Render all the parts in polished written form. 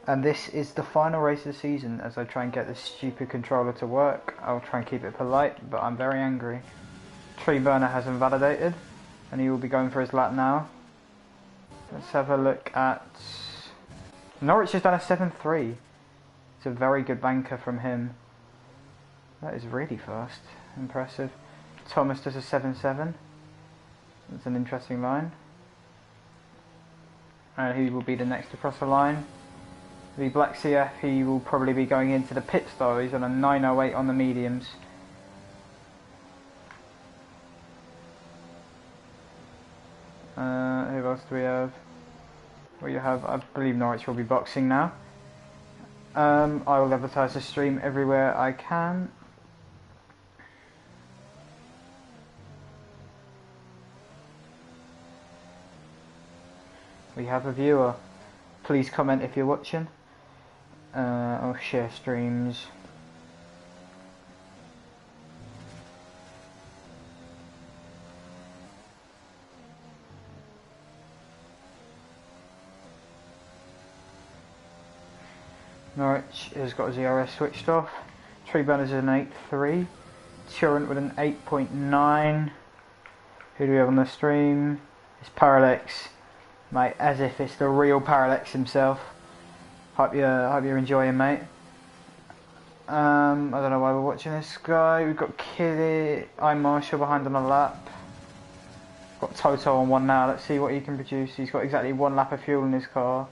And this is the final race of the season as I try and get this stupid controller to work. I'll try and keep it polite, but I'm very angry. Tree burner has invalidated, and he will be going for his lap now. Let's have a look at... Norwich has done a 7.3. It's a very good banker from him. That is really fast. Impressive. Thomas does a 7.7. That's an interesting line. And he will be the next to cross the line. The Black CF, he will probably be going into the pit stop. He's on a 9.08 on the mediums. Who else do we have? We have, I believe Norwich will be boxing now. I will advertise the stream everywhere I can. We have a viewer. Please comment if you're watching. Or share streams. Norwich has got his ERS switched off. Tree Burners is an 8.3. Turrent with an 8.9. Who do we have on the stream? It's Parallax. Mate, as if it's the real Parallax himself. Hope you're enjoying, mate. I don't know why we're watching this guy. We've got Killy, Marshall behind on a lap. Got Toto on one now. Let's see what he can produce. He's got exactly 1 lap of fuel in his car.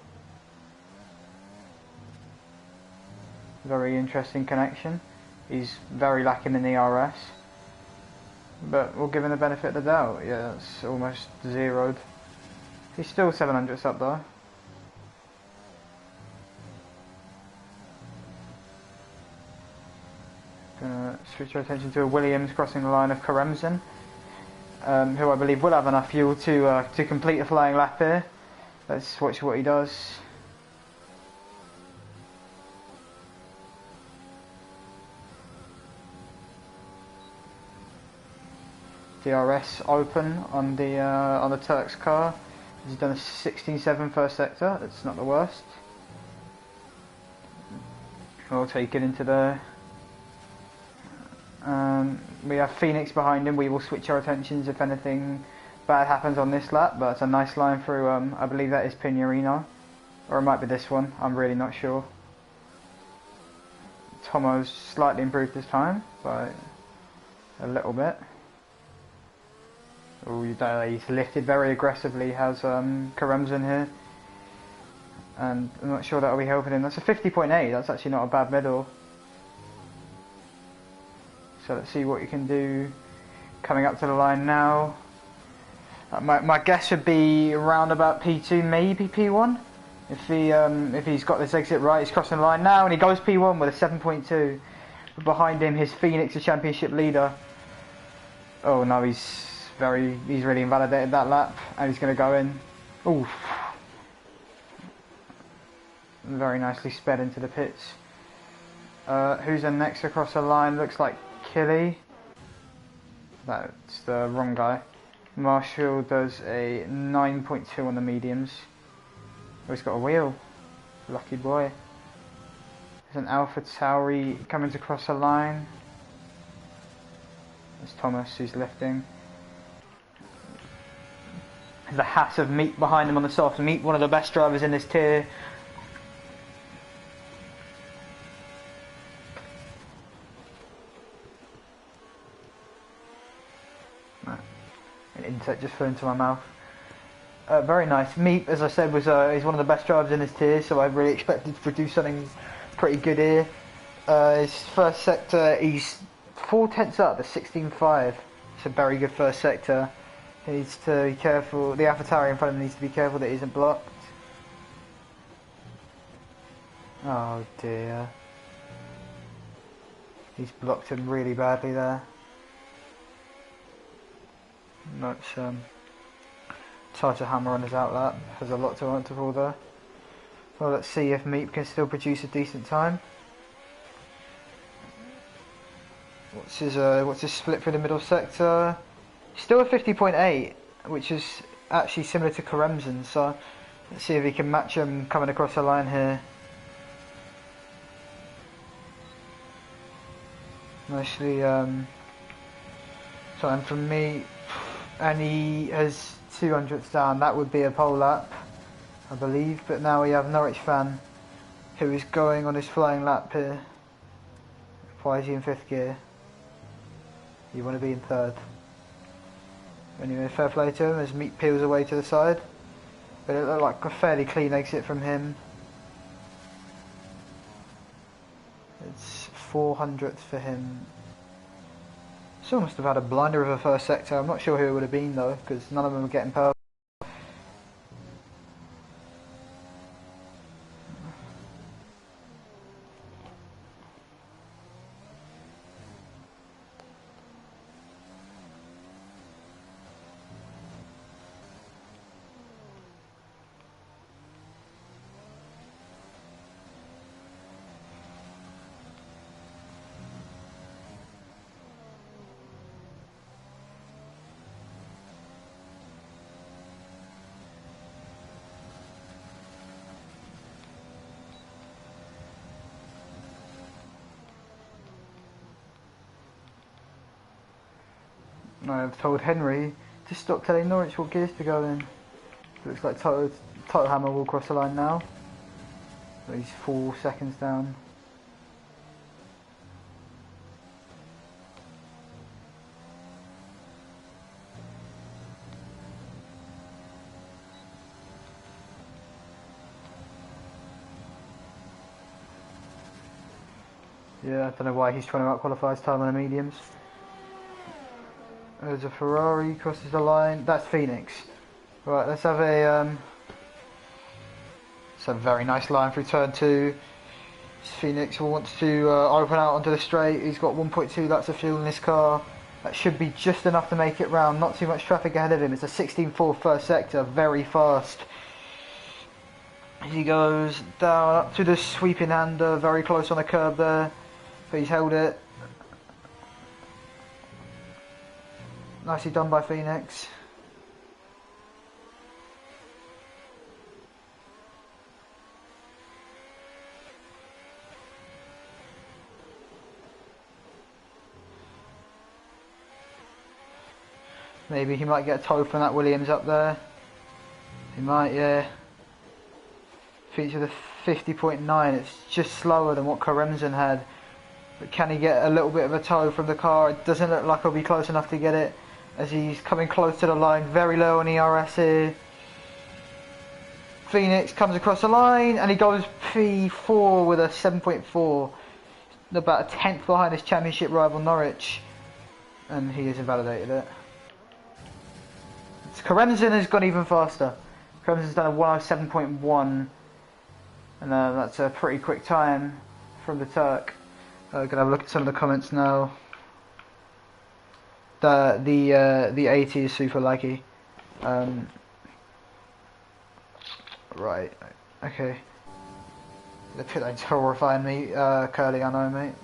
Very interesting connection. He's very lacking in the RS. But we'll give him the benefit of the doubt. Yeah, it's almost zeroed. He's still 700s up though. Gonna switch our attention to a Williams crossing the line of Karemzin, who I believe will have enough fuel to complete a flying lap here. Let's watch what he does. DRS open on the Turk's car. He's done a 16.7 first sector. That's not the worst. We'll take it into the. We have Phoenix behind him. We will switch our attentions if anything bad happens on this lap. But it's a nice line through. I believe that is Pinerino, or it might be this one. I'm really not sure. Tomo's slightly improved this time by a little bit. Oh, he's lifted very aggressively, has Karemzin here. And I'm not sure that'll be helping him. That's a 50.8, that's actually not a bad middle. So let's see what you can do. Coming up to the line now. My guess would be around about P2, maybe P1. If he's got this exit right, he's crossing the line now and he goes P1 with a 7.2. Behind him, his Phoenix, the championship leader. Oh no, he's really invalidated that lap, and he's going to go in. Oof. Very nicely sped into the pits. Who's the next across the line? Looks like Killy. That's the wrong guy. Marshall does a 9.2 on the mediums. Oh, he's got a wheel. Lucky boy. There's an Alpha Tauri coming to cross the line. There's Thomas who's lifting. The hat of Meat behind him on the soft. Meat, one of the best drivers in this tier. An insect just flew into my mouth. Very nice. Meat, as I said, was he's one of the best drivers in this tier, so I really expected to produce something pretty good here. His first sector, he's 4 tenths up, the 16.5. It's a very good first sector. He needs to be careful. The AlphaTauri in front of him needs to be careful that he isn't blocked. Oh dear. He's blocked him really badly there. Much charge a hammer on his outlap. Has a lot to answer for there. Well, let's see if Meep can still produce a decent time. What's his split through the middle sector? Still a 50.8, which is actually similar to Karemzin, so let's see if he can match him coming across the line here. Nicely, something from me, and he has 200ths down. That would be a pole lap, I believe, but now we have Norwich fan who is going on his flying lap here. Why is he in 5th gear? You want to be in 3rd. Anyway, fair play to him as Meat peels away to the side. But it looked like a fairly clean exit from him. It's 400th for him. Someone must have had a blinder of a first sector. I'm not sure who it would have been though, because none of them were getting purple. I've told Henry to stop telling Norwich what gears to go in. Looks like Toto Hammer will cross the line now. But he's 4 seconds down. Yeah, I don't know why he's trying to out-qualify his time on the mediums. There's a Ferrari, crosses the line. That's Phoenix. Right, let's have a it's a very nice line through turn 2. Phoenix wants to open out onto the straight. He's got 1.2 laps of fuel in this car. That should be just enough to make it round. Not too much traffic ahead of him. It's a 16.4 first sector, very fast. He goes down up to the sweeping hander, very close on the curb there. But he's held it. Nicely done by Phoenix. Maybe he might get a tow from that Williams up there. He might, yeah. Feature the 50.9. It's just slower than what Karemzin had. But can he get a little bit of a tow from the car? It doesn't look like he'll be close enough to get it, as he's coming close to the line, very low on ERS here. Phoenix comes across the line and he goes P4 with a 7.4. About a 10th behind his championship rival Norwich. And he has invalidated it. Karemzin has gone even faster. Karemzin's done a 107.1. And that's a pretty quick time from the Turk. Gonna have a look at some of the comments now. The 80 is super laggy. Right, okay. The pit lane's horrifying me, Curly, I know, mate.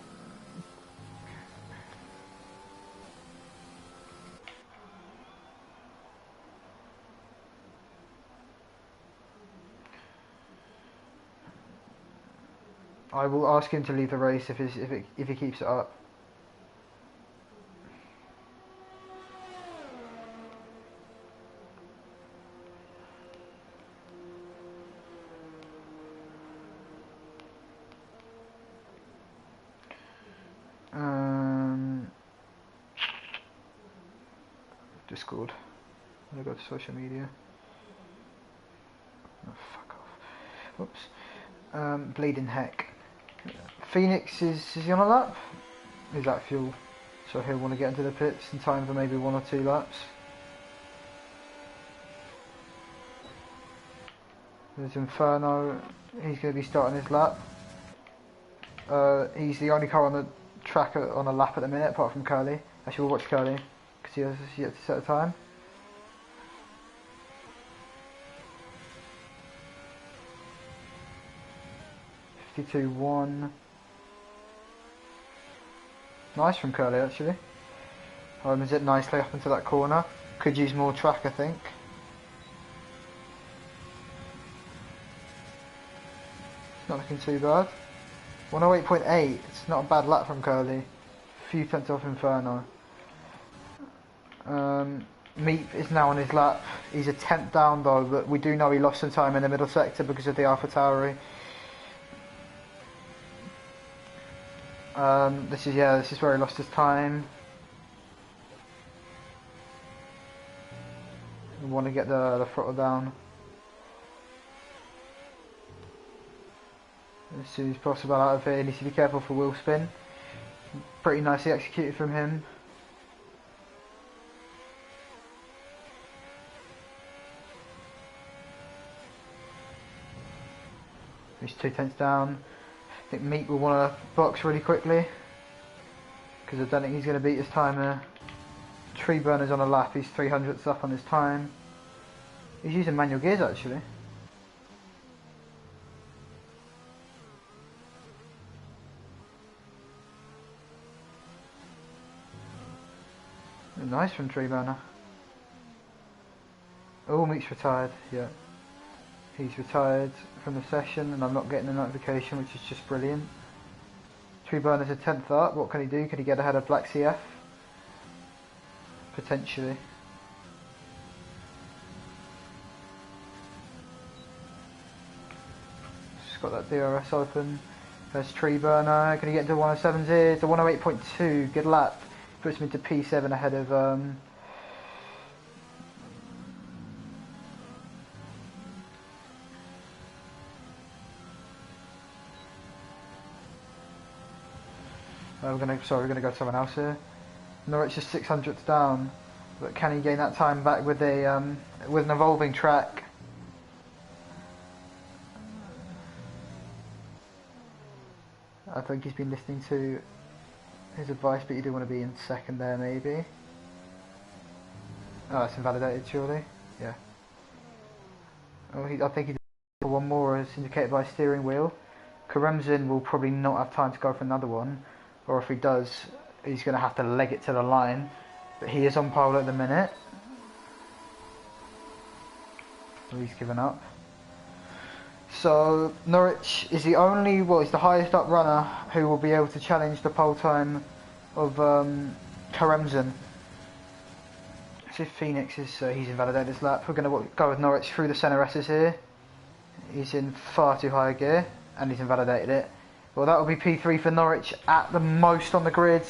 I will ask him to leave the race if he keeps it up. Discord. I'm gonna go to social media. Oh, fuck off. Whoops. Bleeding heck. Phoenix is he on a lap? Is that fuel? So he'll want to get into the pits in time for maybe 1 or 2 laps. There's Inferno. He's going to be starting his lap. He's the only car on the track on a lap at the minute, apart from Curly. Actually, we'll watch Curly because he has yet to set a time. .52.1. Nice from Curly, actually. Opens it nicely up into that corner. Could use more track, I think. It's not looking too bad. 108.8. It's not a bad lap from Curly. few tenths off Inferno. Meat is now on his lap. He's a tenth down though, but we do know he lost some time in the middle sector because of the AlphaTauri. This is where he lost his time. We want to get the throttle down as soon as possible out of it. He needs to be careful for wheel spin. Pretty nicely executed from him. He's 2 tenths down. I think Meat will want to box really quickly because I don't think he's going to beat his timer. Tree Burner's on a lap, he's 300ths up on his time. He's using manual gears actually. Nice from Tree Burner. Oh, Meat's retired, yeah. He's retired from the session and I'm not getting a notification, which is just brilliant. Tree Burner's a 10th up, what can he do? Can he get ahead of Black CF? Potentially. Just got that DRS open. There's Tree Burner, can he get into 107s here? It's a 108.2, good lap. Puts him into P7 ahead of we're gonna go to someone else here. Norwich is 600ths down, but can he gain that time back with a with an evolving track? I think he's been listening to his advice, but you do want to be in second there, maybe. Oh, it's invalidated, surely. Yeah. Oh, I think he did for one more, as indicated by steering wheel. Karemzin will probably not have time to go for another one. Or if he does, he's going to have to leg it to the line. But he is on pole at the minute. So he's given up. So Norwich is the only, well, he's the highest up runner who will be able to challenge the pole time of Karemzin. See if Phoenix is, he's invalidated his lap. We're going to go with Norwich through the centre S's here. He's in far too high a gear and he's invalidated it. Well, that will be P3 for Norwich at the most on the grid.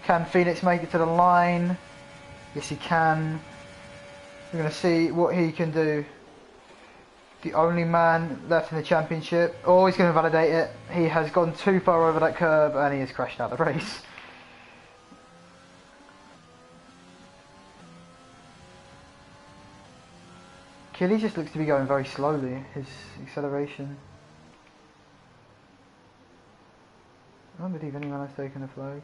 Can Phoenix make it to the line? Yes, he can. We're going to see what he can do. The only man left in the championship. Oh, he's going to validate it. He has gone too far over that curb and he has crashed out the race. Killy just looks to be going very slowly, his acceleration. I don't believe anyone has taken a flag.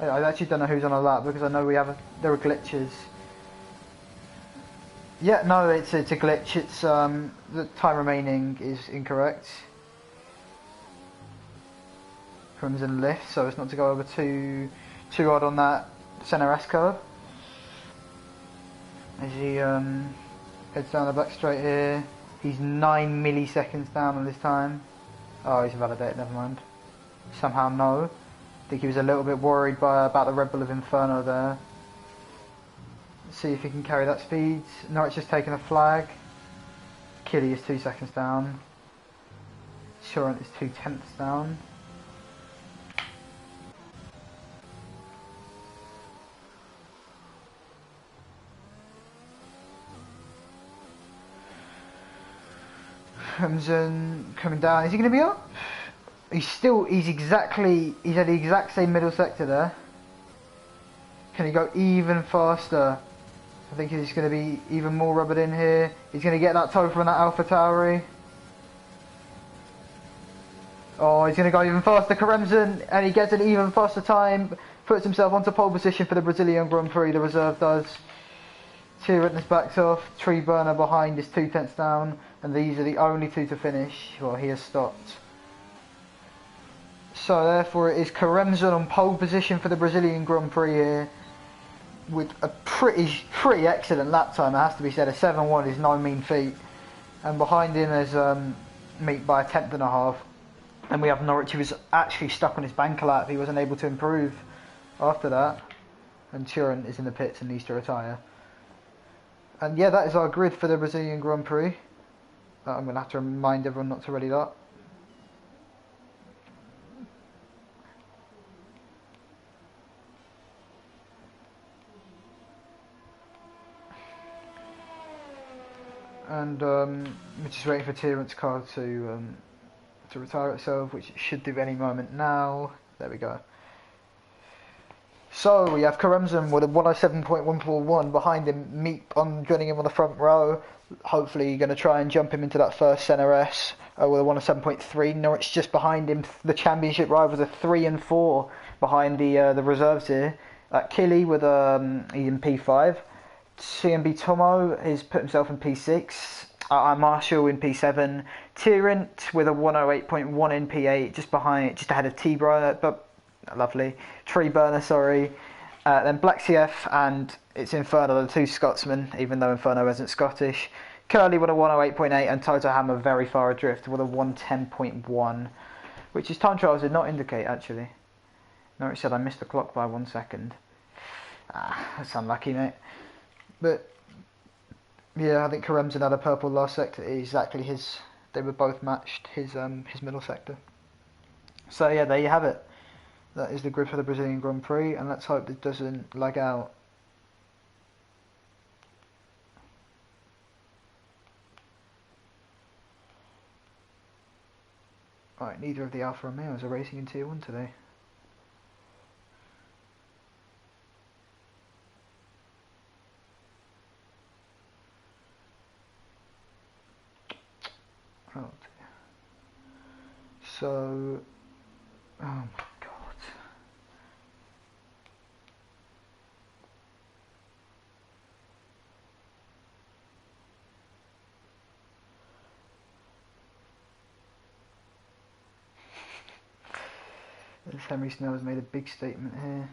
I actually don't know who's on a lap because I know there are glitches. Yeah, no, it's a glitch. It's the time remaining is incorrect. Crimson lift, so it's not to go over too odd on that centre S curve. As he heads down the back straight here. He's 9 milliseconds down on this time. Oh, he's invalidated, never mind. Somehow no. I think he was a little bit worried about the Red Bull of Inferno there. Let's see if he can carry that speed. Norwich just taken a flag. Killy is 2 seconds down. Shorent is 2 tenths down. Crimson coming down. Is he going to be up? He's at the exact same middle sector there. Can he go even faster? I think he's going to be even more rubbered in here. He's going to get that toe from that AlphaTauri. Oh, he's going to go even faster, Karemzin, and he gets an even faster time. Puts himself onto pole position for the Brazilian Grand Prix, the reserve does. Witness backs off, Tree Burner behind is 2 tenths down, and these are the only two to finish. Well, he has stopped. So therefore it is Karemzin on pole position for the Brazilian Grand Prix here, with a pretty excellent lap time, it has to be said. A 7.1 is no mean feat, and behind him is Meat by a tenth and a half. And we have Norwich, who was actually stuck on his bank a lot. He wasn't able to improve after that. And Turin is in the pits and needs to retire. And yeah, that is our grid for the Brazilian Grand Prix. I'm going to have to remind everyone not to ready that. And we're just waiting for Tyrant's car to retire itself, which it should do any moment now. There we go. So we have Karemzin with a 107.141 behind him, Meep on joining him on the front row. Hopefully going to try and jump him into that first centre S with a 107.3. Norwich just behind him. The championship rivals are 3 and 4 behind the reserves here. Killy with he's in P5. CMB Tomo has put himself in P6. Marshall in P7. Tyrant with a 108.1 in P8, just ahead of T-Bro, but lovely. Tree Burner, sorry. Then Black CF and it's Inferno, the two Scotsmen, even though Inferno isn't Scottish. Curly with a 108.8 and Toto Hammer very far adrift with a 110.1, which his time trials did not indicate actually. Norwich said I missed the clock by 1 second. That's unlucky, mate. But yeah, I think Karemzin had a purple last sector. Exactly his. They were both matched. His middle sector. So yeah, there you have it. That is the grid for the Brazilian Grand Prix, and let's hope it doesn't lag out. Right, neither of the Alfa Romeos are racing in Tier 1 today. Oh dear. So, oh my god. Henry Snell has made a big statement here.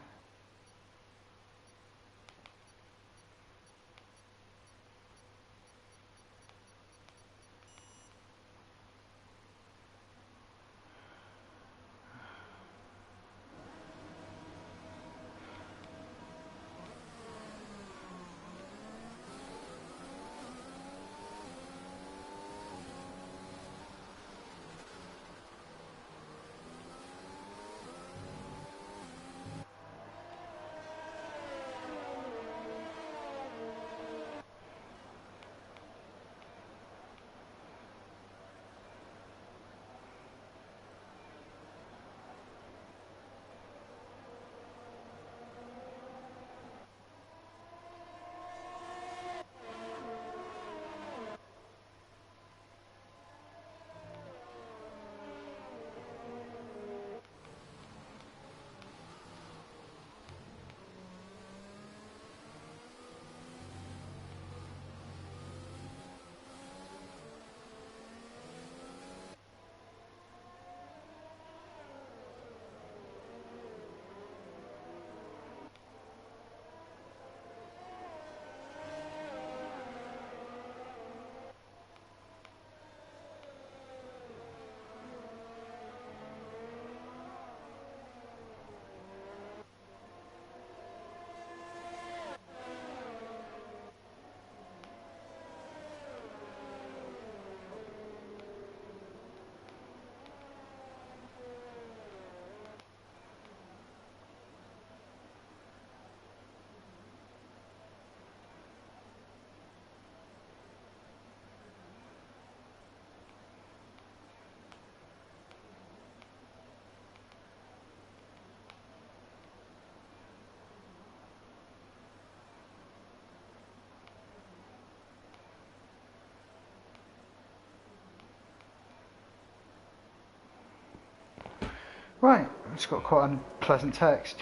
Right, it's got quite a unpleasant text.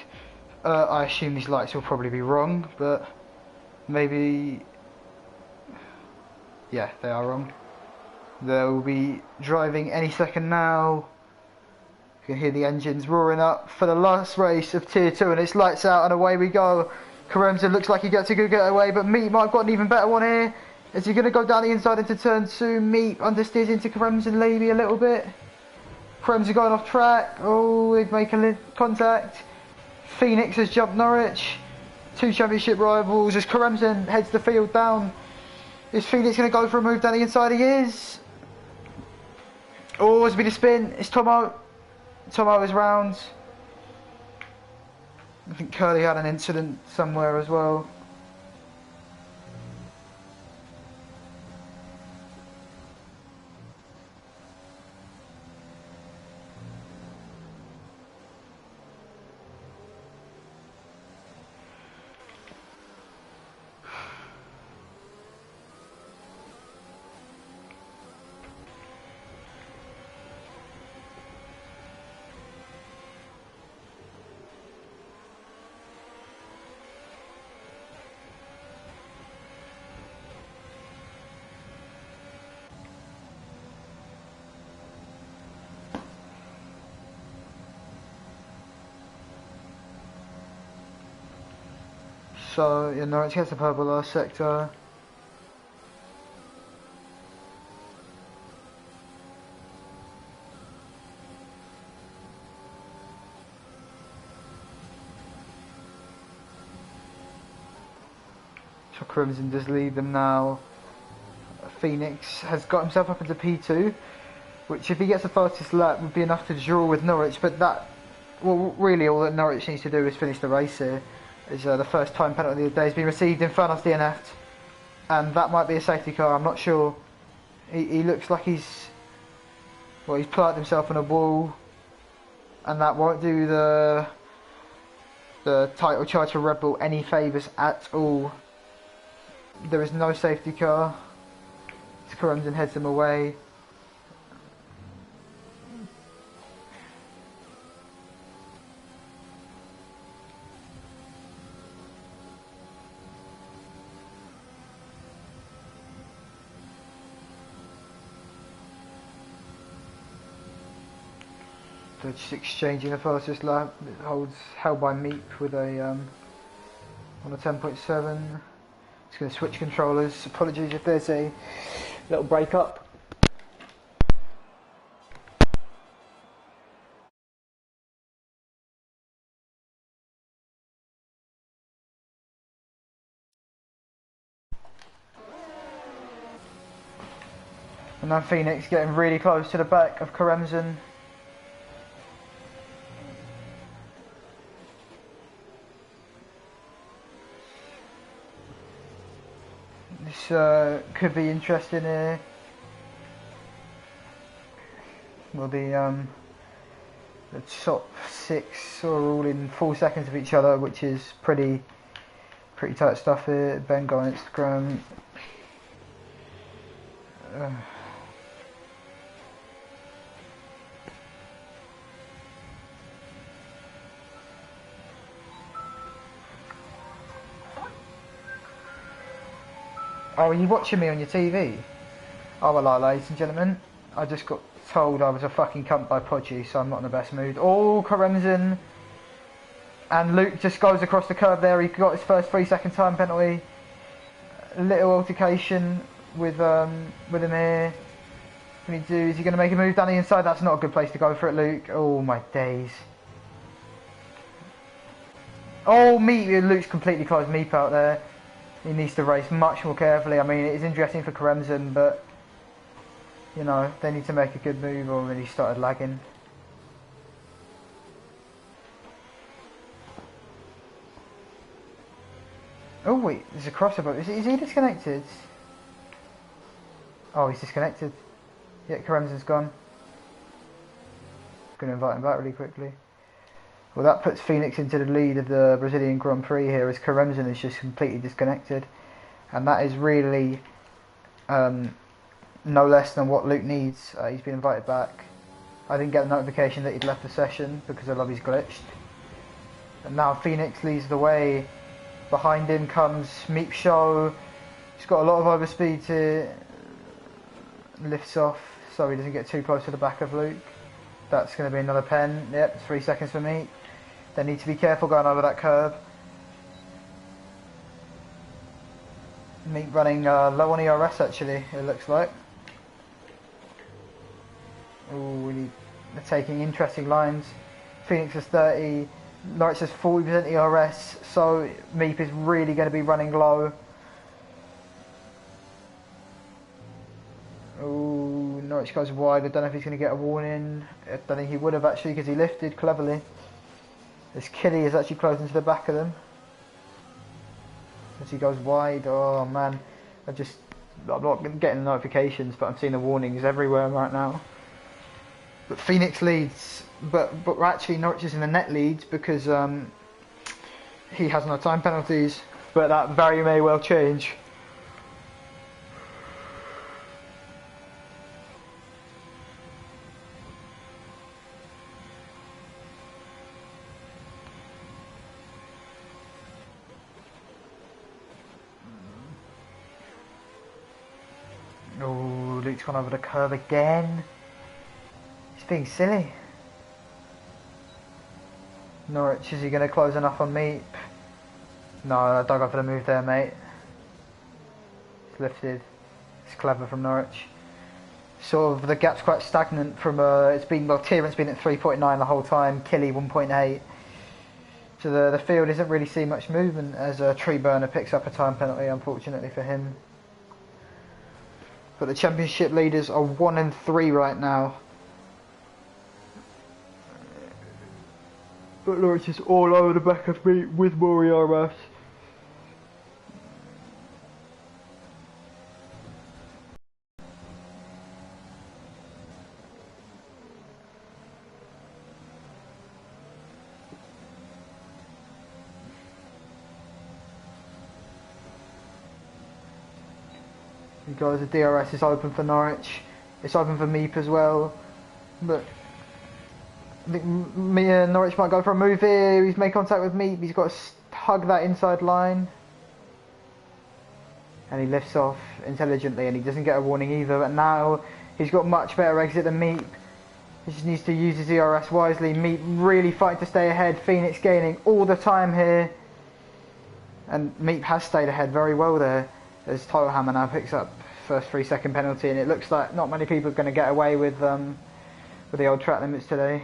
I assume these lights will probably be wrong, but maybe... yeah, they are wrong. They'll be driving any second now. You can hear the engines roaring up for the last race of Tier 2, and it's lights out and away we go. Karemzin looks like he gets a good getaway, but Meat might have got an even better one here. Is he going to go down the inside into turn 2? Meat understeers into Karemzin maybe a little bit. Krems are going off track. Oh, they've made contact. Phoenix has jumped Norwich. Two championship rivals as Kremsen heads the field down. Is Phoenix going to go for a move down the inside? He is. Oh, there's been a spin. It's Tomo. Tomo is round. I think Curly had an incident somewhere as well. So, yeah, Norwich gets the purple last sector. So Crimson does lead them now. Phoenix has got himself up into P2, which if he gets the fastest lap would be enough to draw with Norwich, but that, well, really all that Norwich needs to do is finish the race here. Is the first time penalty of the day has been received in front of DNF'd, and that might be a safety car, I'm not sure. He looks like he's planted himself on a wall, and that won't do the title charge for Red Bull any favours at all. There is no safety car. Corumson heads him away. They're just exchanging the fastest lap. It holds held by Meep with a on a 10.7. It's going to switch controllers. Apologies if there's a little break up. And now Phoenix getting really close to the back of Karemzin. This could be interesting here. Well, the top six are all in 4 seconds of each other, which is pretty tight stuff here. Ben go on Instagram. Oh, are you watching me on your TV? Oh, well, ladies and gentlemen, I just got told I was a fucking cunt by Podgy, so I'm not in the best mood. Oh, Karemzin. And Luke just goes across the curb there. He got his first 3 second time penalty. A little altercation with him here. What can he do? Is he going to make a move down the inside? That's not a good place to go for it, Luke. Oh, my days. Oh, Luke's completely closed Meep out there. He needs to race much more carefully. I mean, it is interesting for Karemzin, but you know, they need to make a good move or he started lagging. Oh wait, there's a crossover. Is he disconnected? Oh, he's disconnected. Yeah, Karemzin's gone. Going to invite him back really quickly. Well, that puts Phoenix into the lead of the Brazilian Grand Prix here, as Karemzin is just completely disconnected, and that is really no less than what Luke needs. He's been invited back. I didn't get a notification that he'd left the session because the lobby's glitched. And now Phoenix leads the way. Behind him comes Meep Show. He's got a lot of overspeed here. Lifts off so he doesn't get too close to the back of Luke. That's going to be another pen. Yep, 3 seconds for Meep. They need to be careful going over that curb. Meep running low on ERS actually, it looks like. Oh, we need They're taking interesting lines. Phoenix has 30, Norwich has 40% ERS, so Meep is really going to be running low. Oh, Norwich goes wide. I don't know if he's going to get a warning. I don't think he would have actually because he lifted cleverly. This Killy is actually closing to the back of them. As he goes wide, oh man. I'm not getting notifications, but I'm seeing the warnings everywhere right now. But Phoenix leads, but actually Norwich is in the net leads because he has no time penalties. But that very may well change. Oh, Luke's gone over the curve again. He's being silly. Norwich, is he going to close enough on Meep? No, don't go for the move there, mate. It's lifted. It's clever from Norwich. Sort of, the gap's quite stagnant from, it's been, well, Tyrant's been at 3.9 the whole time, Killy 1.8. So the field isn't really seeing much movement as Tree Burner picks up a time penalty, unfortunately for him. But the championship leaders are 1 and 3 right now. But Norwich is all over the back of me with more ERS. You guys, the DRS is open for Norwich. It's open for Meep as well. But I think Norwich might go for a move here. He's made contact with Meep. He's got to hug that inside line. And he lifts off intelligently and he doesn't get a warning either. But now he's got much better exit than Meep. He just needs to use his ERS wisely. Meep really fighting to stay ahead. Phoenix gaining all the time here. And Meep has stayed ahead very well there. As Totalhammer now picks up first 3-second penalty, and it looks like not many people are going to get away with the old track limits today.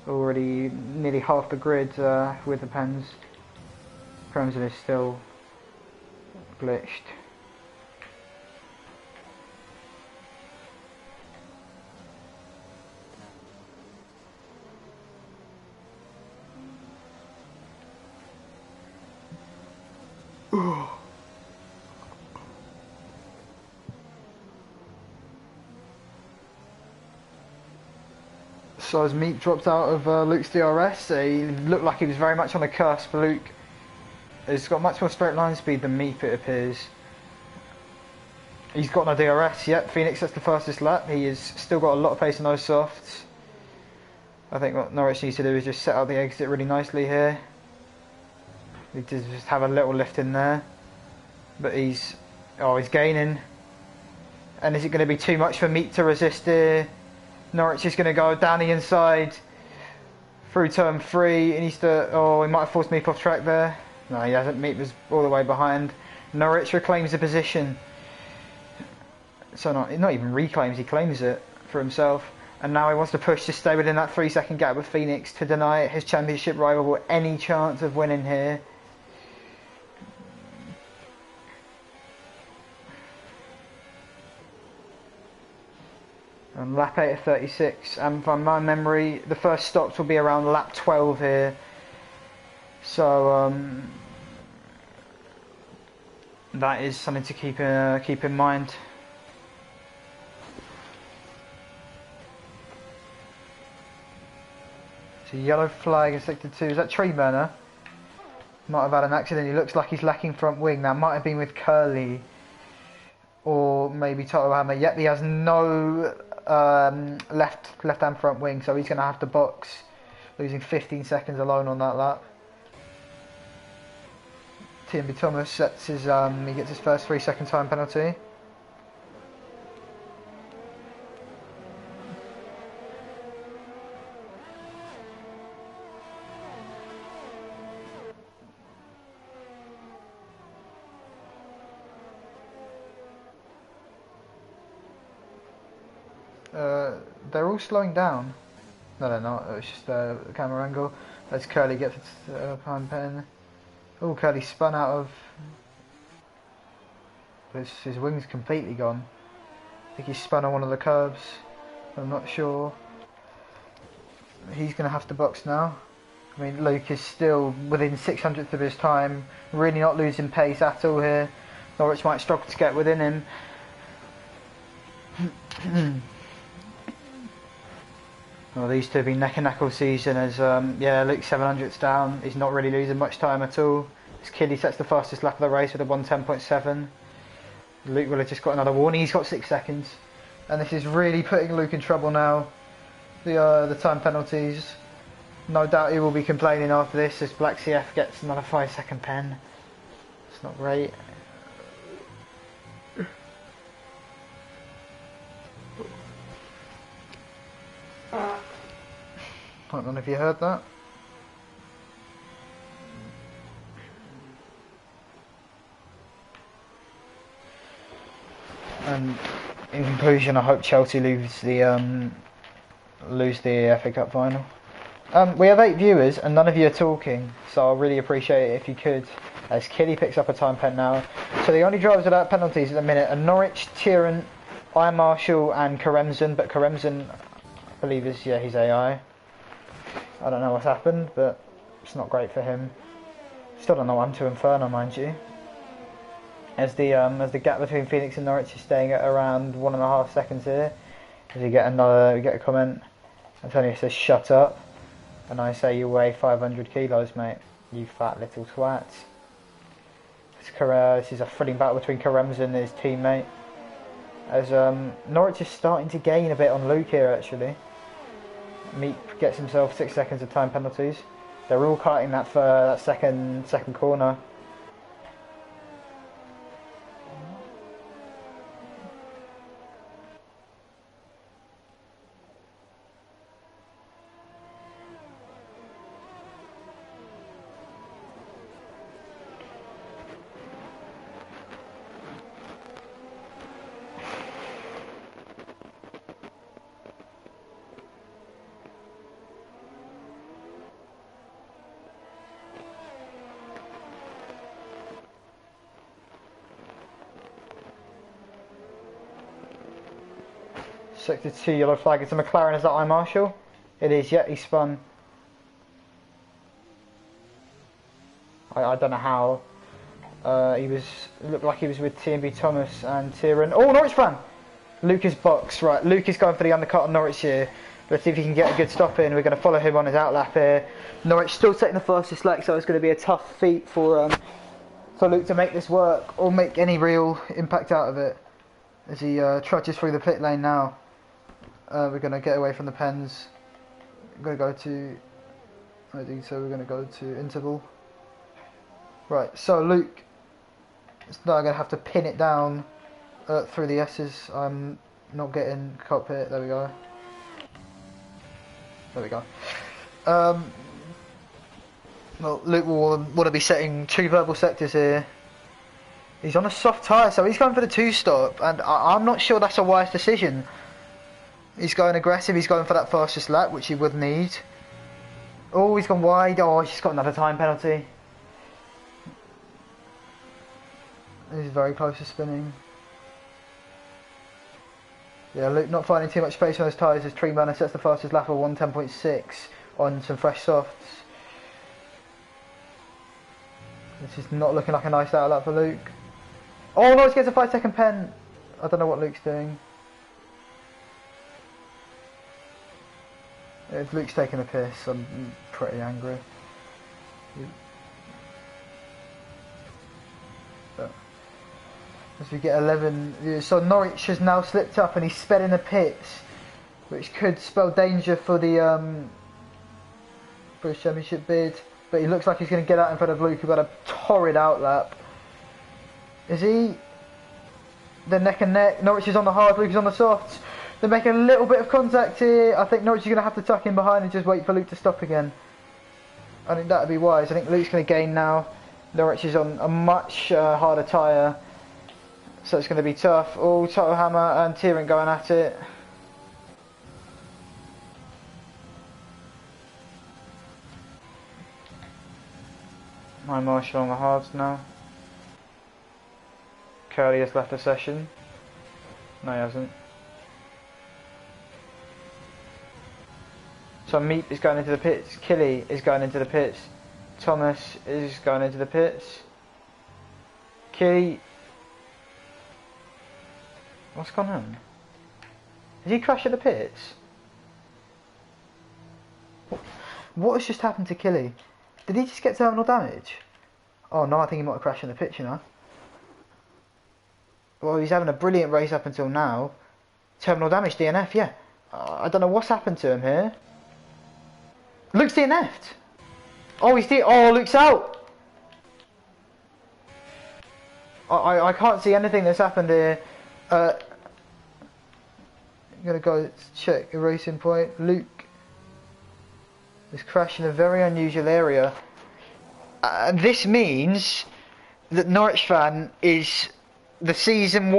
Already nearly half the grid with the pens. Crimson is still glitched. So as Meep drops out of Luke's DRS, he looked like he was very much on the cusp. Luke has got much more straight line speed than Meep, it appears. He's got no DRS yet. Phoenix, that's the fastest lap. He has still got a lot of pace in those softs. I think what Norwich needs to do is just set up the exit really nicely here. He just have a little lift in there. But he's gaining. And is it going to be too much for Meep to resist here? Norwich is going to go down the inside through turn 3. He needs to. Oh, he might have forced Meep off track there. No, he hasn't. Meep was all the way behind. Norwich reclaims the position. So not even reclaims, he claims it for himself. And now he wants to push to stay within that 3-second gap with Phoenix to deny his championship rival any chance of winning here. And lap 8 of 36, and from my memory, the first stops will be around lap 12 here. So that is something to keep in mind. So yellow flag in sector 2. Is that Tree Burner? Might have had an accident. He looks like he's lacking front wing. That might have been with Curly. Or maybe Totalhammer. Yep, he has no left-hand front wing, so he's going to have to box, losing 15 seconds alone on that lap. TMB Thomas sets his, he gets his first 3-second time penalty. They're all slowing down. No, they're not. It was just the camera angle. As Curly gets a prime pen. Oh, Curly spun out of... His wing's completely gone. I think he spun on one of the curbs. I'm not sure. He's going to have to box now. I mean, Luke is still within 600th of his time. Really not losing pace at all here. Norwich might struggle to get within him. Well, these two have been neck and neck all season as, yeah, Luke's 700ths down. He's not really losing much time at all. As Killy sets the fastest lap of the race with a 1:10.7. Luke will have just got another warning. He's got 6 seconds. And this is really putting Luke in trouble now. The time penalties. No doubt he will be complaining after this as Black CF gets another 5-second pen. It's not great. I don't know if you heard that. And in conclusion, I hope Chelsea lose the FA Cup final. We have 8 viewers and none of you are talking, so I'll really appreciate it if you could. As Killy picks up a time pen now. So the only drivers without penalties at the minute are Norwich, Tyrrell, I Marshall and Karemzan, but Karemzan, I believe he's AI. I don't know what's happened, but it's not great for him. Still don't know what happened to Inferno, mind you. As the gap between Phoenix and Norwich is staying at around 1.5 seconds here. As we get a comment. Antonio says shut up, and I say you weigh 500 kilos, mate. You fat little twat. This is a thrilling battle between Karemzan and his teammate. As Norwich is starting to gain a bit on Luke here actually. Meek gets himself 6 seconds of time penalties. They're all cutting that for that second corner. Sector 2 yellow flag. It's a McLaren. Is that I Marshall? It is. Yeah, he spun. I don't know how. Looked like he was with TMB Thomas and Tyrrell. Oh, Norwich fan. Lucas box. Right, Luke is going for the undercut on Norwich here. Let's see if he can get a good stop in. We're going to follow him on his outlap here. Norwich still taking the fastest leg, so it's going to be a tough feat for Luke to make this work or make any real impact out of it. As he trudges through the pit lane now. We're going to get away from the pens. We're going to go to... I think so, we're going to go to interval. Right, so Luke is now going to have to pin it down through the S's. I'm not getting cockpit. There we go. There we go. Well, Luke will want to be setting 2 verbal sectors here. He's on a soft tyre, so he's going for the 2-stop, and I'm not sure that's a wise decision. He's going aggressive, he's going for that fastest lap, which he would need. Oh, he's gone wide. Oh, he's got another time penalty. He's very close to spinning. Yeah, Luke not finding too much space on those tyres as Treeburner sets the fastest lap of 1:10.6 on some fresh softs. This is not looking like a nice outlap for Luke. Oh no, he gets a 5-second pen. I don't know what Luke's doing. If Luke's taking a piss, I'm pretty angry. But as we get 11, so Norwich has now slipped up and he's sped in the pits, which could spell danger for the British Championship bid. But he looks like he's going to get out in front of Luke, who got a torrid outlap. Is he? They're neck and neck. Norwich is on the hard, Luke is on the softs. They're making a little bit of contact here. I think Norwich is going to have to tuck in behind and just wait for Luke to stop again. I think that would be wise. I think Luke's going to gain now. Norwich is on a much harder tyre, so it's going to be tough. Oh, Toto Hammer and Tyrrell going at it. My Marshall on the hards now. Curly has left the session. No, he hasn't. So Meep is going into the pits. Killy is going into the pits. Thomas is going into the pits. Killy. What's gone on? Did he crash at the pits? What has just happened to Killy? Did he just get terminal damage? Oh no, I think he might have crashed in the pits, you know. Well, he's having a brilliant race up until now. Terminal damage, DNF, yeah. I don't know what's happened to him here. Luke's DNF'd. Oh, oh, Luke's out. I can't see anything that's happened here. I'm gonna go check the racing point. Luke is crashing in a very unusual area. This means that Norwich fan is the season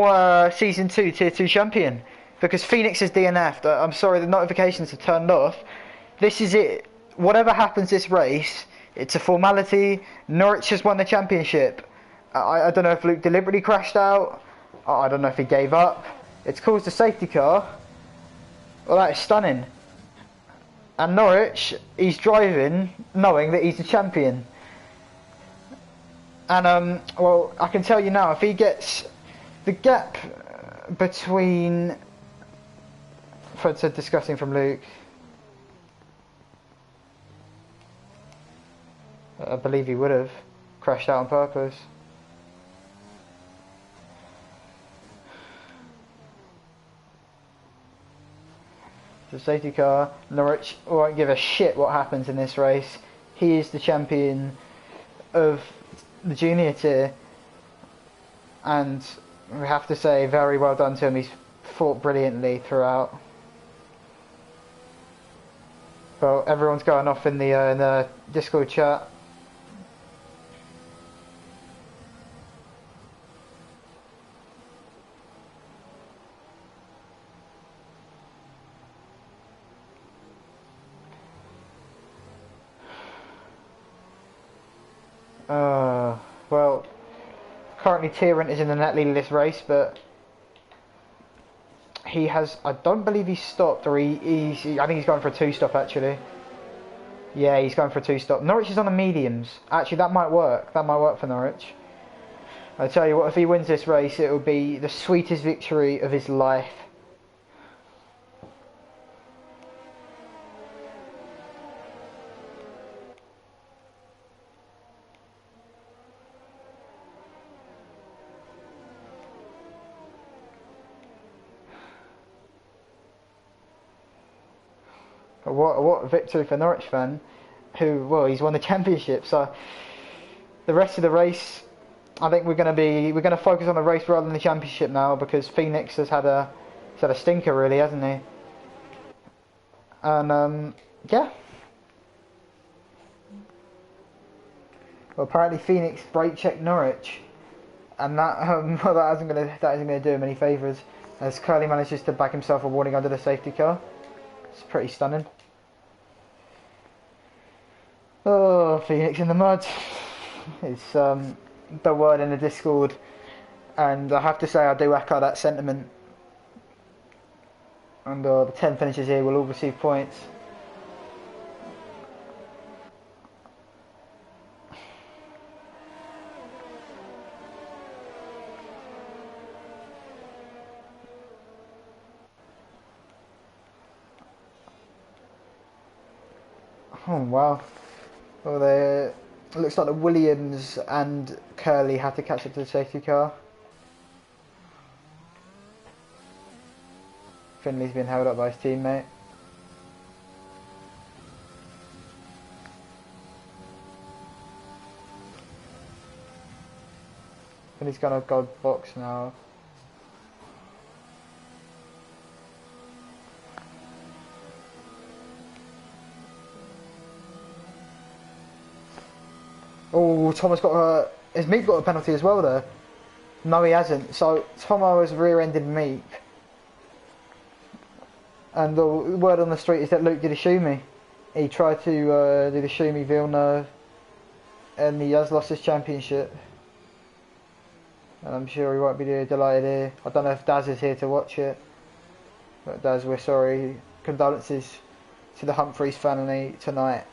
2 tier 2 champion, because Phoenix is DNF'd. I'm sorry, the notifications have turned off. This is it. Whatever happens this race, it's a formality. Norwich has won the championship. I don't know if Luke deliberately crashed out. I don't know if he gave up. It's caused a safety car. Well, that is stunning. And Norwich, he's driving knowing that he's the champion. And well, I can tell you now, if he gets the gap between, Fred said disgusting from Luke. I believe he would have crashed out on purpose. The safety car. Norwich won't give a shit what happens in this race. He is the champion of the junior tier, and we have to say very well done to him. He's fought brilliantly throughout. Well, everyone's going off in the Discord chat. Well, currently Tyrant is in the net lead of this race, but he has, I don't believe he's stopped, or I think he's going for a 2-stop actually. Yeah, he's going for a 2-stop. Norwich is on the mediums. Actually, that might work. That might work for Norwich. I tell you what, if he wins this race, it will be the sweetest victory of his life. What victory for Norwich fan, who, well, he's won the championship. So the rest of the race, I think we're going to focus on the race rather than the championship now, because Phoenix has had a stinker really, hasn't he? And yeah. Well, apparently Phoenix brake checked Norwich, and that well, that isn't going to do him any favours, as Curly manages to back himself a warning under the safety car. It's pretty stunning. Oh, Phoenix in the mud. It's the word in the Discord, and I have to say I do echo that sentiment. And the 10 finishers here will all receive points. Oh wow. Well, it looks like the Williams and Curly have to catch up to the safety car. Finley's been held up by his teammate. Finley's gonna go box now. Oh, Thomas has Meep got a penalty as well there? No, he hasn't. So Tomo has rear-ended Meep, and the word on the street is that Luke did a shoe me. He tried to do the shoe me Villeneuve. and he has lost his championship. And I'm sure he won't be delighted here. I don't know if Daz is here to watch it. But Daz, we're sorry. Condolences to the Humphreys family tonight.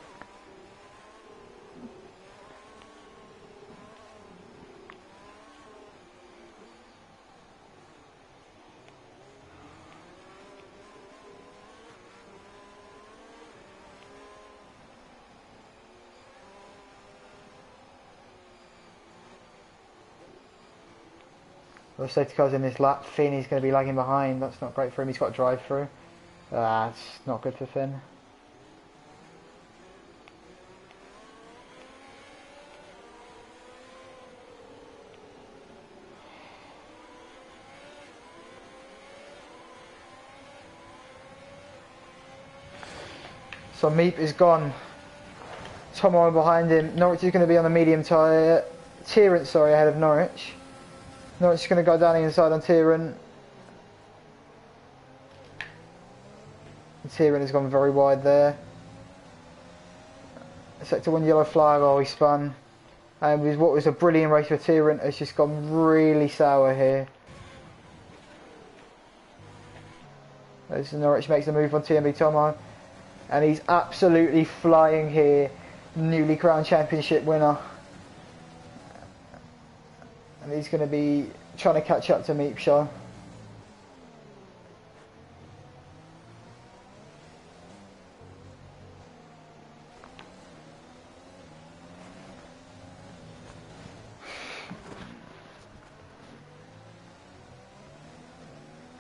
Well, safety car's in his lap. Finn is going to be lagging behind. That's not great for him. He's got a drive through. That's not good for Finn. So Meep is gone. Tomo behind him. Norwich is going to be on the medium tyre. Tyrant, sorry, ahead of Norwich. Norwich is going to go down the inside on Tyrant. Tyrant has gone very wide there. Sector 1 yellow flag, oh he spun. And with what was a brilliant race for Tyrant has just gone really sour here. As Norwich makes a move on TMB Tomo. And he's absolutely flying here. Newly crowned championship winner. And he's going to be trying to catch up to Meep Show.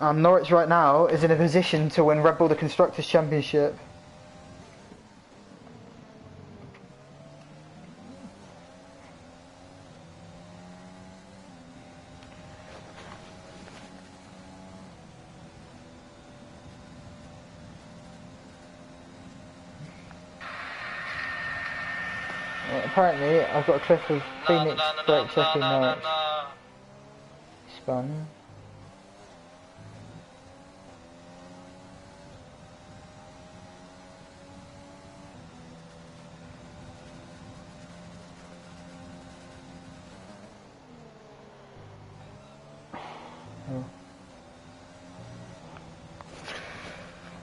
Norwich right now is in a position to win Red Bull the Constructors' Championship. Apparently, I've got a clip of Phoenix brake checking Norwich. Spun. Oh.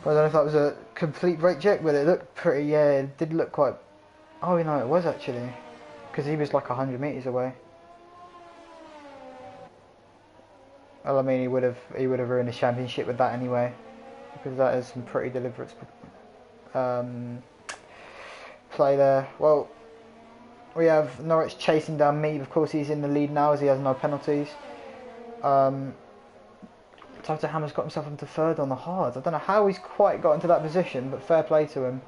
I don't know if that was a complete brake check, but it looked pretty, yeah, it did look quite... Oh, you know, it was actually. Because he was like 100 metres away. Well, I mean, he would have ruined his championship with that anyway. Because that is some pretty deliberate play there. Well, we have Norwich chasing down Meep. Of course, he's in the lead now as he has no penalties. Toto Hammer's got himself into third on the hards. I don't know how he's quite got into that position, but fair play to him.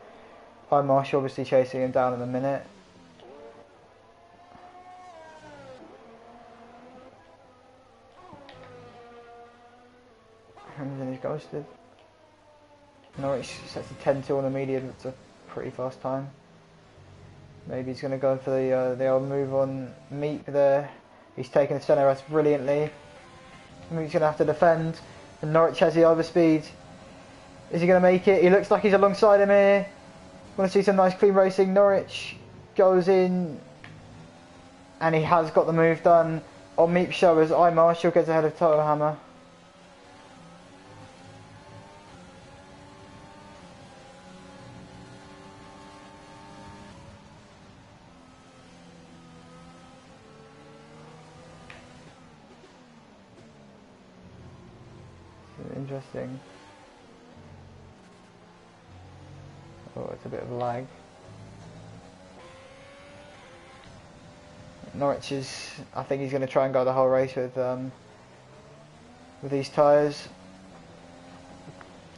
Hi Marsh obviously chasing him down in a minute. Hamilton is ghosted. Norwich sets a 10-2 on the medium. It's a pretty fast time. Maybe he's going to go for the old move on Meep there. He's taken the centre rest brilliantly. He's going to have to defend. And Norwich has the overspeed. Is he going to make it? He looks like he's alongside him here. Want to see some nice clean racing. Norwich goes in. And he has got the move done on Meep Show as I Marshall gets ahead of Toto Hammer. Interesting. Oh, it's a bit of lag. Norwich is, I think he's going to try and go the whole race with these tyres.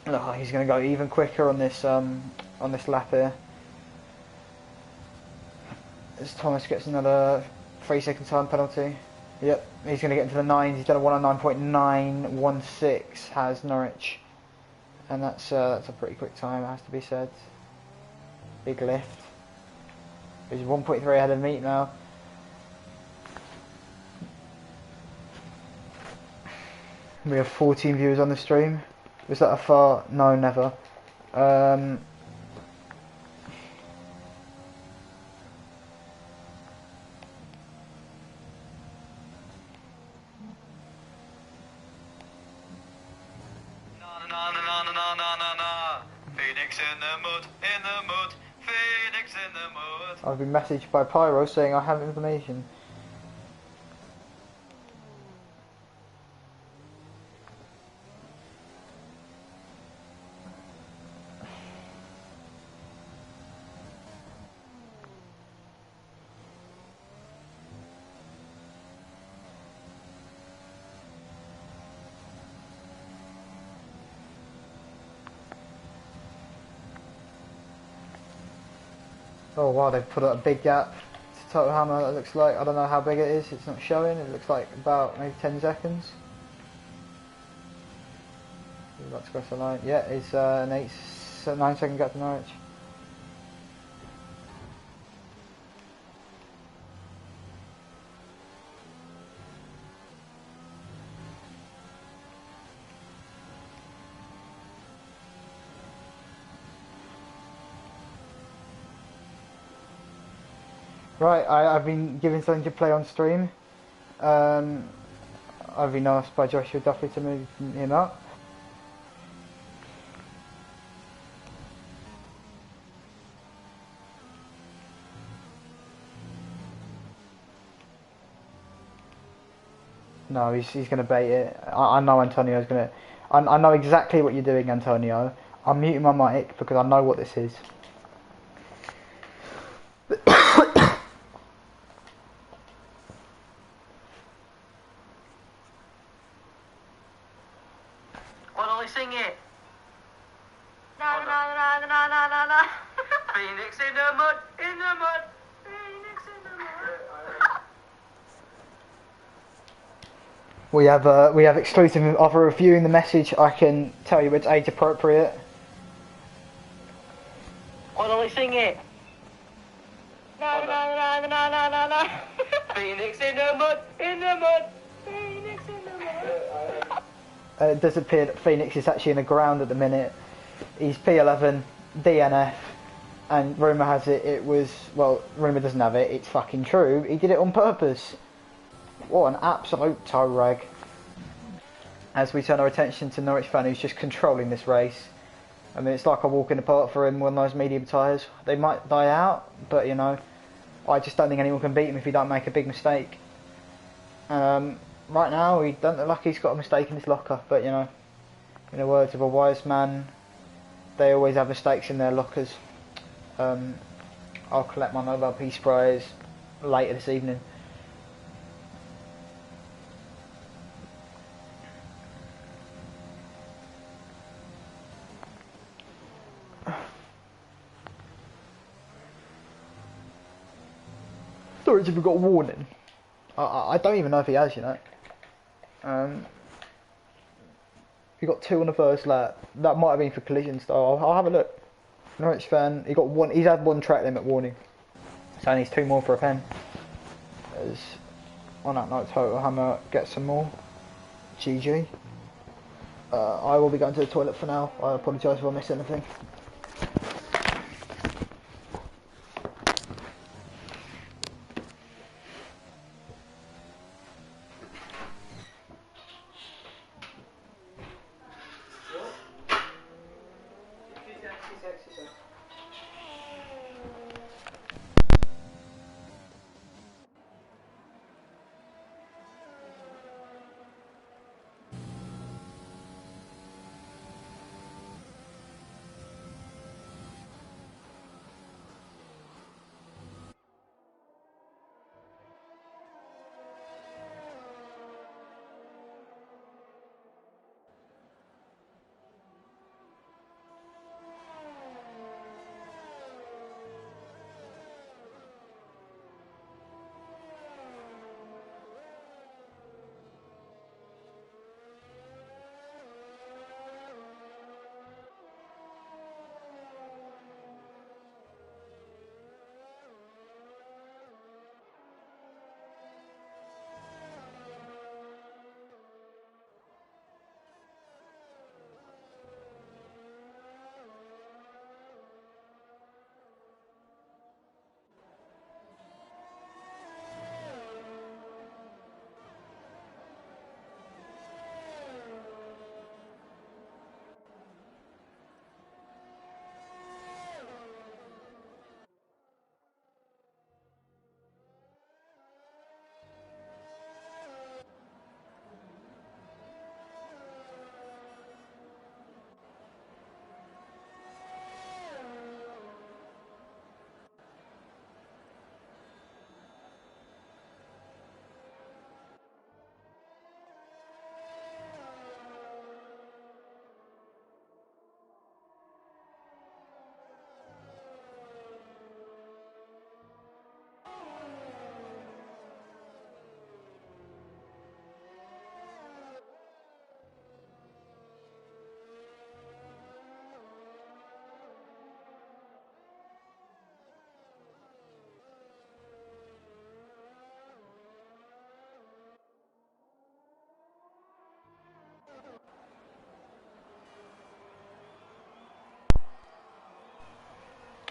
Oh, he's going to go even quicker on this lap here. As Thomas gets another 3-second time penalty. Yep, he's going to get into the 9s. He's done a 109.916 has Norwich. And that's a pretty quick time, it has to be said. Big lift. He's 1.3 ahead of Meep now. We have 14 viewers on the stream. Was that a far? No, never. I've been messaged by Pyro saying I have information. Oh wow, they've put up a big gap to Total Hammer. That looks like, I don't know how big it is, it's not showing. It looks like about maybe 10 seconds. He's about to cross the line. Yeah, it's an 9-second gap to Norwich. Right, I've been given something to play on stream. I've been asked by Joshua Duffy to move him up. No, he's going to bait it. I know Antonio's going to... I know exactly what you're doing, Antonio. I'm muting my mic because I know what this is. Why don't we sing it? Na na na na na na na na. Phoenix in the mud, in the mud. Phoenix in the mud. We have exclusive offer reviewing the message. I can tell you it's age appropriate. Why don't we sing it? Na na na na na na na na. Phoenix in the mud, in the mud. Phoenix in the mud. It does appear that Phoenix is actually in the ground at the minute. He's P11, DNF, and rumour has it was, well, rumour doesn't have it, it's fucking true, he did it on purpose. What an absolute toe rag. As we turn our attention to Norwich fan who's just controlling this race. I mean, it's like a walk in the park for him, one of those medium tyres. They might die out, but you know, I just don't think anyone can beat him if he don't make a big mistake. Right now, he doesn't look like he's got a mistake in his locker, but you know, in the words of a wise man, they always have mistakes in their lockers. I'll collect my Nobel Peace Prize later this evening. Storage, have we got a warning? I don't even know if he has, you know. He got 2 on the first lap. That might have been for collision style. I'll have a look. Norwich fan, he got 1. He's had 1 track limit warning, so he needs 2 more for a pen. As on that note, Total Hammer gets some more. GG. I will be going to the toilet for now. I apologise if I missed anything.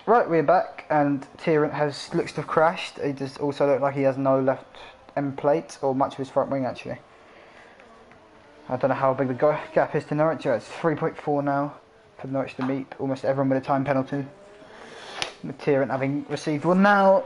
Right, we're back, and Tyrant looks to have crashed. He does also look like he has no left end plate, or much of his front wing actually. I don't know how big the gap is to Norwich. It's 3.4 now for Norwich to meet almost everyone with a time penalty. With Tyrant having received one now.